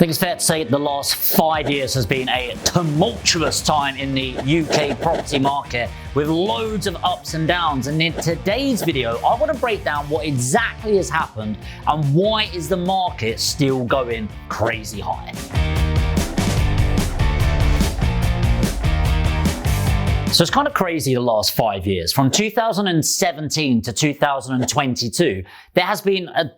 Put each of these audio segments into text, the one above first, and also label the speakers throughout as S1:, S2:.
S1: think it's fair to say the last 5 years has been a tumultuous time in the UK property market with loads of ups and downs. And in today's video, I want to break down what exactly has happened and why is the market still going crazy high. So it's kind of crazy the last 5 years. From 2017 to 2022, there has been a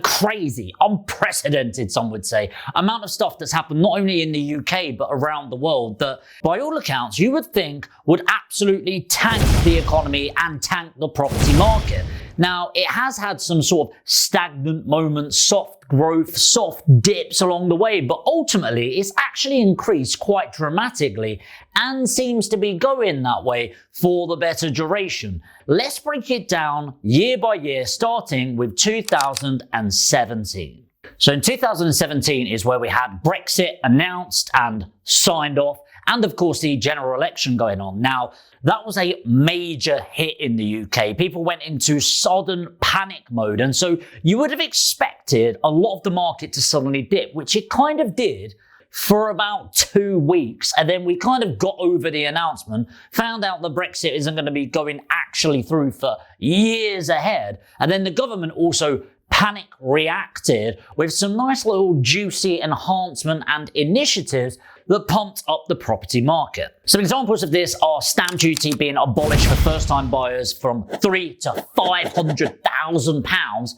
S1: crazy, unprecedented, some would say, amount of stuff that's happened not only in the UK but around the world that, by all accounts, you would think would absolutely tank the economy and tank the property market. Now, it has had some sort of stagnant moments, soft growth, soft dips along the way, but ultimately it's actually increased quite dramatically and seems to be going that way for the better duration. Let's break it down year by year, starting with 2017. So in 2017 is where we had Brexit announced and signed off, and of course the general election going on. Now, that was a major hit in the UK. People went into sudden panic mode, and so you would have expected a lot of the market to suddenly dip, which it kind of did for about 2 weeks, and then we kind of got over the announcement, found out that Brexit isn't going to be going actually through for years ahead, and then the government also panic reacted with some nice little juicy enhancement and initiatives that pumped up the property market. Some examples of this are stamp duty being abolished for first-time buyers from £300,000 to £500,000.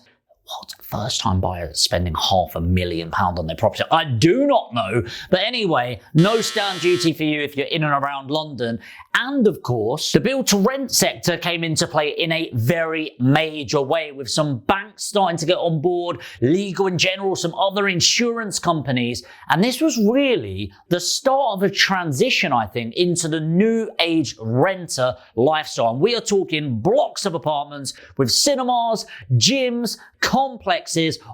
S1: What? First-time buyers spending £500,000 on their property? I do not know. But anyway, no stamp duty for you if you're in and around London. And of course, the build-to-rent sector came into play in a very major way, with some banks starting to get on board, Legal & General, some other insurance companies. And this was really the start of a transition, I think, into the new age renter lifestyle. And we are talking blocks of apartments with cinemas, gyms, complexes,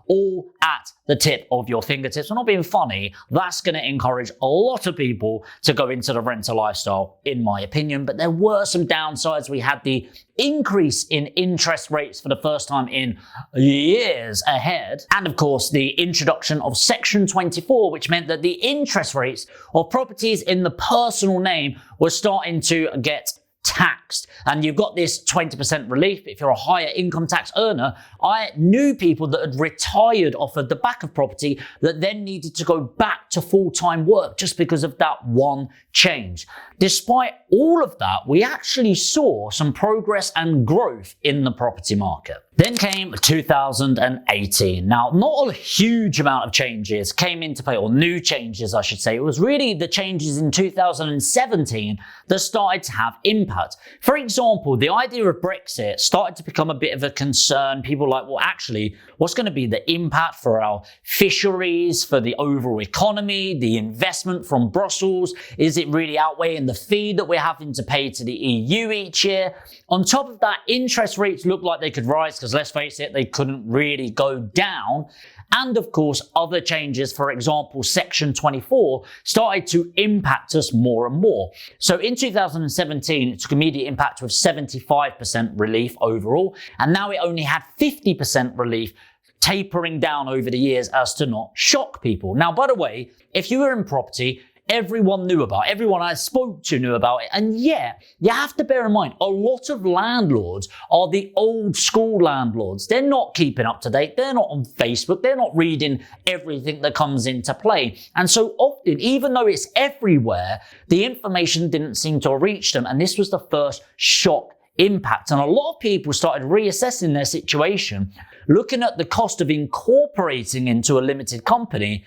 S1: all at the tip of your fingertips. I'm not being funny. That's going to encourage a lot of people to go into the renter lifestyle, in my opinion. But there were some downsides. We had the increase in interest rates for the first time in years ahead. And of course, the introduction of Section 24, which meant that the interest rates of properties in the personal name were starting to get taxed. And you've got this 20% relief if you're a higher income tax earner. I knew people that had retired off of the back of property that then needed to go back to full-time work just because of that one change. Despite all of that, we actually saw some progress and growth in the property market. Then came 2018. Now, not a huge amount of changes came into play, or new changes, I should say. It was really the changes in 2017 that started to have impact. For example, the idea of Brexit started to become a bit of a concern. People were like, well, actually, what's going to be the impact for our fisheries, for the overall economy, the investment from Brussels? Is it really outweighing the fee that we're having to pay to the EU each year? On top of that, interest rates looked like they could rise, because let's face it, they couldn't really go down. And of course, other changes, for example, Section 24, started to impact us more and more. So in 2017, it took immediate impact with 75% relief overall, and now it only had 50% relief, tapering down over the years as to not shock people. Now, by the way, if you were in property, everyone knew about it. Everyone I spoke to knew about it. And yet, you have to bear in mind, a lot of landlords are the old school landlords. They're not keeping up to date. They're not on Facebook. They're not reading everything that comes into play. And so often, even though it's everywhere, the information didn't seem to reach them. And this was the first shock impact. And a lot of people started reassessing their situation, looking at the cost of incorporating into a limited company,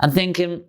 S1: and thinking,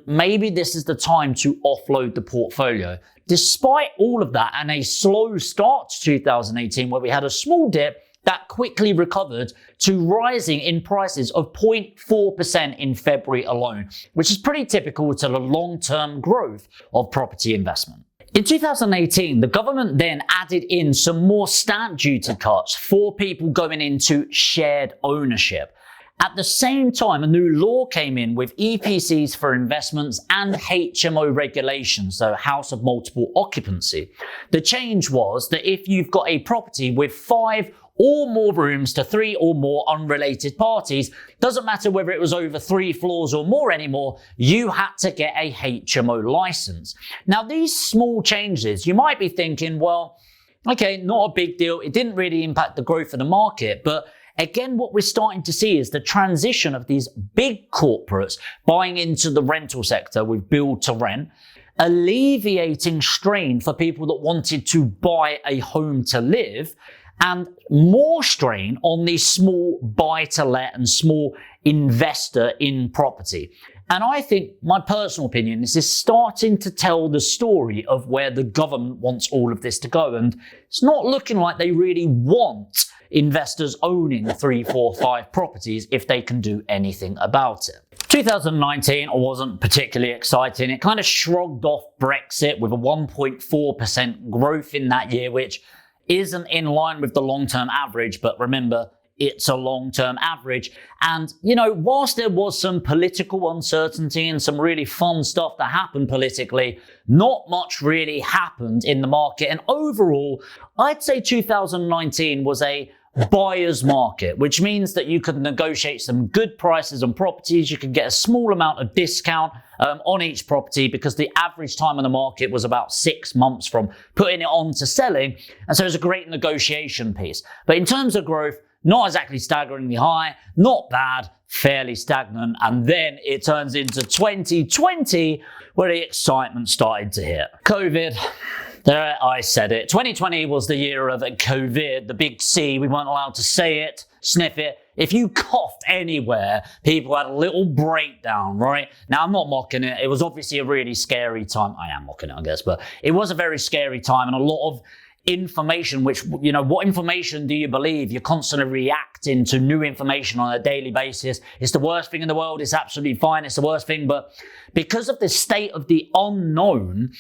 S1: maybe this is the time to offload the portfolio. Despite all of that and a slow start to 2018, where we had a small dip that quickly recovered to rising in prices of 0.4% in February alone, which is pretty typical to the long-term growth of property investment. In 2018, the government then added in some more stamp duty cuts for people going into shared ownership. At the same time, a new law came in with EPCs for investments and HMO regulations, so house of multiple occupancy. The change was that if you've got a property with 5 or more rooms to 3 or more unrelated parties. Doesn't matter whether it was over 3 floors or more anymore, you had to get a HMO license. Now, these small changes, you might be thinking, well, okay, not a big deal. It didn't really impact the growth of the market, but again, what we're starting to see is the transition of these big corporates buying into the rental sector with build to rent, alleviating strain for people that wanted to buy a home to live, and more strain on the small buy-to-let and small investor in property. And I think my personal opinion is this starting to tell the story of where the government wants all of this to go. And it's not looking like they really want investors owning 3, 4, 5 properties if they can do anything about it. 2019 wasn't particularly exciting. It kind of shrugged off Brexit with a 1.4% growth in that year, which isn't in line with the long-term average, but remember, it's a long-term average. And, whilst there was some political uncertainty and some really fun stuff that happened politically, not much really happened in the market. And overall, I'd say 2019 was a buyer's market, which means that you could negotiate some good prices on properties. You could get a small amount of discount on each property because the average time on the market was about 6 months from putting it on to selling. And so it was a great negotiation piece. But in terms of growth, not exactly staggeringly high, not bad, fairly stagnant. And then it turns into 2020 where the excitement started to hit. COVID. There, I said it. 2020 was the year of COVID, the big C. We weren't allowed to say it, sniff it. If you coughed anywhere, people had a little breakdown, right? Now, I'm not mocking it. It was obviously a really scary time. I am mocking it, I guess, but it was a very scary time and a lot of information, which, what information do you believe? You're constantly reacting to new information on a daily basis. It's the worst thing in the world. It's absolutely fine. It's the worst thing. But because of the state of the unknown,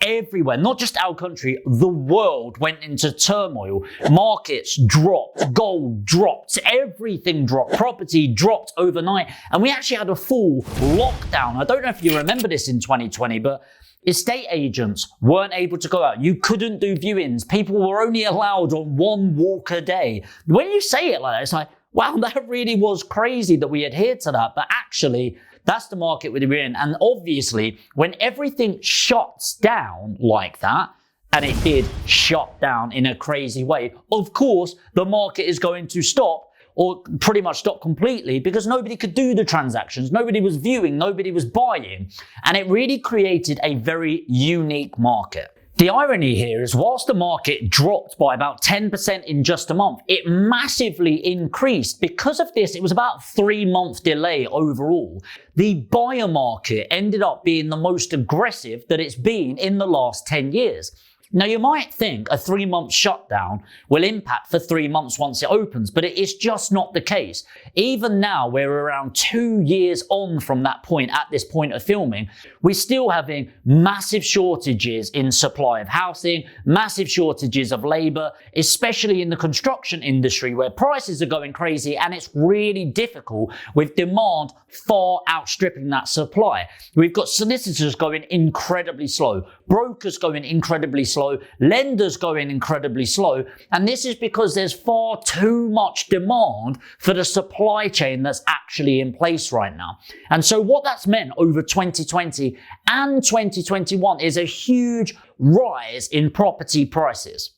S1: everywhere, not just our country, the world went into turmoil. Markets dropped, gold dropped, everything dropped, property dropped overnight. And we actually had a full lockdown. I don't know if you remember this in 2020, but estate agents weren't able to go out. You couldn't do viewings. People were only allowed on 1 walk a day. When you say it like that, it's like, wow, that really was crazy that we adhered to that. But actually, that's the market we're in. And obviously, when everything shuts down like that, and it did shut down in a crazy way, of course, the market is going to stop, or pretty much stop completely, because nobody could do the transactions. Nobody was viewing, nobody was buying. And it really created a very unique market. The irony here is whilst the market dropped by about 10% in just a month, it massively increased. Because of this, it was about a 3-month delay overall. The buyer market ended up being the most aggressive that it's been in the last 10 years. Now, you might think a 3-month shutdown will impact for 3 months once it opens, but it is just not the case. Even now, we're around 2 years on from that point, at this point of filming, we're still having massive shortages in supply of housing, massive shortages of labor, especially in the construction industry where prices are going crazy and it's really difficult with demand far outstripping that supply. We've got solicitors going incredibly slow, brokers going incredibly slow, lenders going incredibly slow, and this is because there's far too much demand for the supply chain that's actually in place right now. And so what that's meant over 2020 and 2021 is a huge rise in property prices.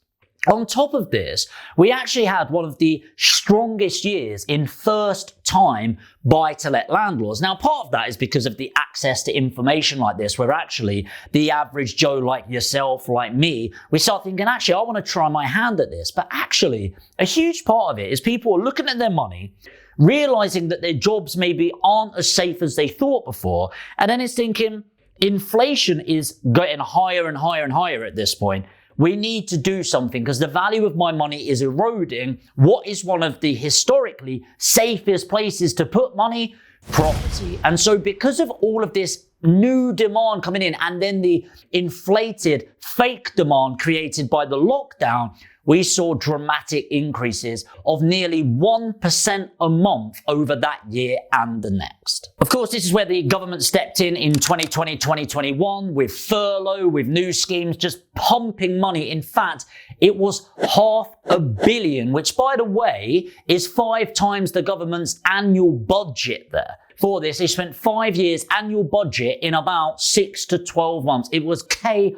S1: On top of this, we actually had one of the strongest years in first-time buy-to-let landlords. Now, part of that is because of the access to information like this, where actually the average Joe like yourself, like me, we start thinking, actually, I want to try my hand at this. But actually, a huge part of it is people are looking at their money, realizing that their jobs maybe aren't as safe as they thought before, and then it's thinking, inflation is getting higher and higher and higher at this point. We need to do something because the value of my money is eroding. What is one of the historically safest places to put money? Property. And so because of all of this new demand coming in and then the inflated fake demand created by the lockdown, we saw dramatic increases of nearly 1% a month over that year and the next. Of course, this is where the government stepped in 2020, 2021 with furlough, with new schemes, just pumping money. In fact, it was $500 million, which by the way, is 5 times the government's annual budget there. For this, they spent 5 years annual budget in about 6 to 12 months. It was crazy,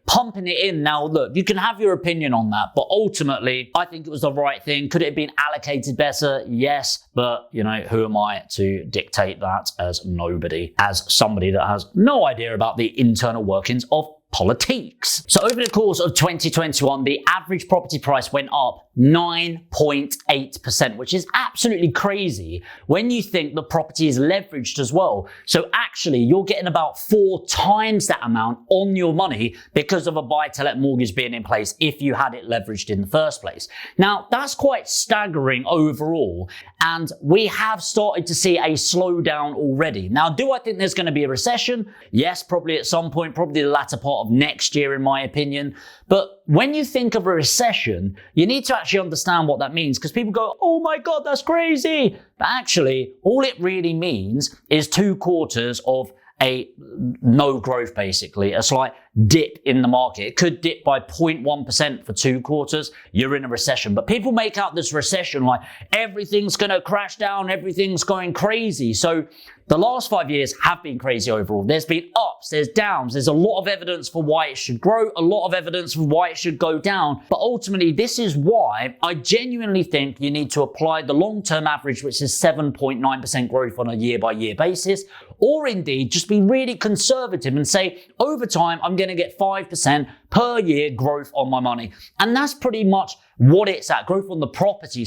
S1: pumping it in. Now, look, you can have your opinion on that, but ultimately, I think it was the right thing. Could it have been allocated better? Yes, but, you know, who am I to dictate that as nobody, as somebody that has no idea about the internal workings of politics. So over the course of 2021, the average property price went up 9.8%, which is absolutely crazy when you think the property is leveraged as well. So actually, you're getting about 4 times that amount on your money because of a buy-to-let mortgage being in place if you had it leveraged in the first place. Now, that's quite staggering overall, and we have started to see a slowdown already. Now, do I think there's going to be a recession? Yes, probably at some point, probably the latter part of next year, in my opinion. But when you think of a recession, you need to actually understand what that means, because people go, oh my God, that's crazy. But actually, all it really means is 2 quarters of a no growth, basically, a slight dip in the market. It could dip by 0.1% for 2 quarters. You're in a recession. But people make out this recession like everything's going to crash down, everything's going crazy. So the last 5 years have been crazy overall. There's been ups, there's downs. There's a lot of evidence for why it should grow, a lot of evidence for why it should go down. But ultimately, this is why I genuinely think you need to apply the long-term average, which is 7.9% growth on a year-by-year basis, or indeed just be really conservative and say, over time, I'm going to get 5% per year growth on my money. And that's pretty much what it's at, growth on the property,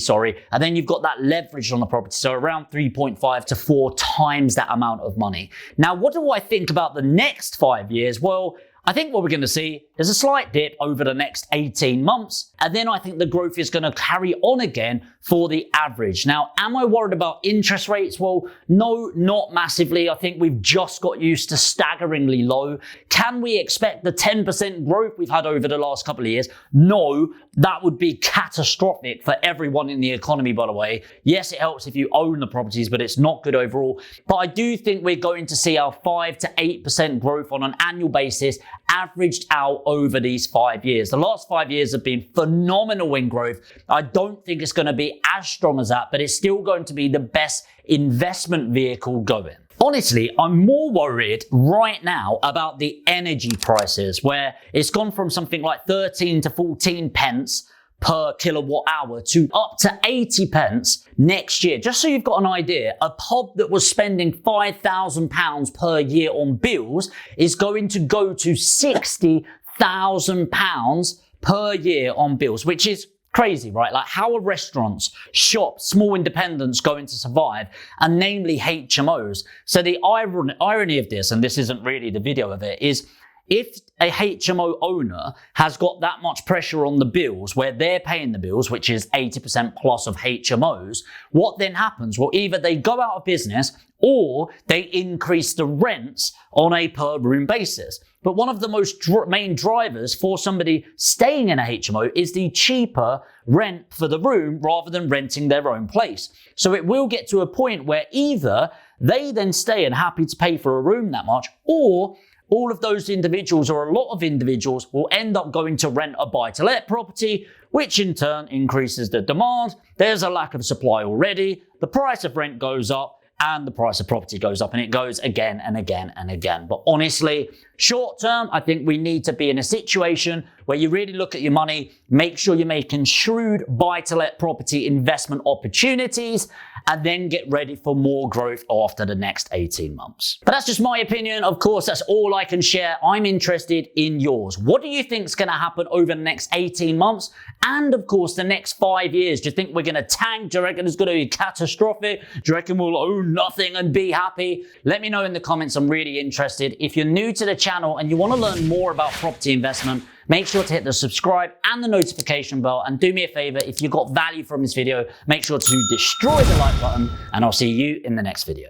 S1: and then you've got that leverage on the property, so around 3.5 to 4 times that amount of money. Now, what do I think about the next 5 years? Well, I think what we're going to see is a slight dip over the next 18 months, and then I think the growth is going to carry on again for the average. Now, am I worried about interest rates? Well, no, not massively. I think we've just got used to staggeringly low. Can we expect the 10% growth we've had over the last couple of years? No, that would be catastrophic for everyone in the economy, by the way. Yes, it helps if you own the properties, but it's not good overall. But I do think we're going to see our 5 to 8% growth on an annual basis averaged out over these 5 years. The last 5 years have been phenomenal in growth. I don't think it's going to be as strong as that, but it's still going to be the best investment vehicle going. Honestly, I'm more worried right now about the energy prices, where it's gone from something like 13 to 14 pence per kilowatt hour to up to 80 pence next year. Just so you've got an idea, a pub that was spending £5,000 per year on bills is going to go to £60,000 per year on bills, which is crazy, right? Like, how are restaurants, shops, small independents going to survive? And namely HMOs. So the irony of this, and this isn't really the video of it, is if a HMO owner has got that much pressure on the bills where they're paying the bills, which is 80% plus of HMOs, what then happens? Well, either they go out of business or they increase the rents on a per room basis. But one of the most main drivers for somebody staying in a HMO is the cheaper rent for the room rather than renting their own place. So it will get to a point where either they then stay and happy to pay for a room that much, or all of those individuals, or a lot of individuals, will end up going to rent a buy-to-let property, which in turn increases the demand. There's a lack of supply already. The price of rent goes up and the price of property goes up, and it goes again and again and again. But honestly, short term, I think we need to be in a situation where you really look at your money, make sure you're making shrewd buy-to-let property investment opportunities, and then get ready for more growth after the next 18 months. But that's just my opinion. Of course, that's all I can share. I'm interested in yours. What do you think is going to happen over the next 18 months? And of course, the next 5 years? Do you think we're going to tank? Do you reckon it's going to be catastrophic? Do you reckon we'll own nothing and be happy? Let me know in the comments. I'm really interested. If you're new to the channel and you want to learn more about property investment, make sure to hit the subscribe and the notification bell, and do me a favor, if you got value from this video, make sure to destroy the like button, and I'll see you in the next video.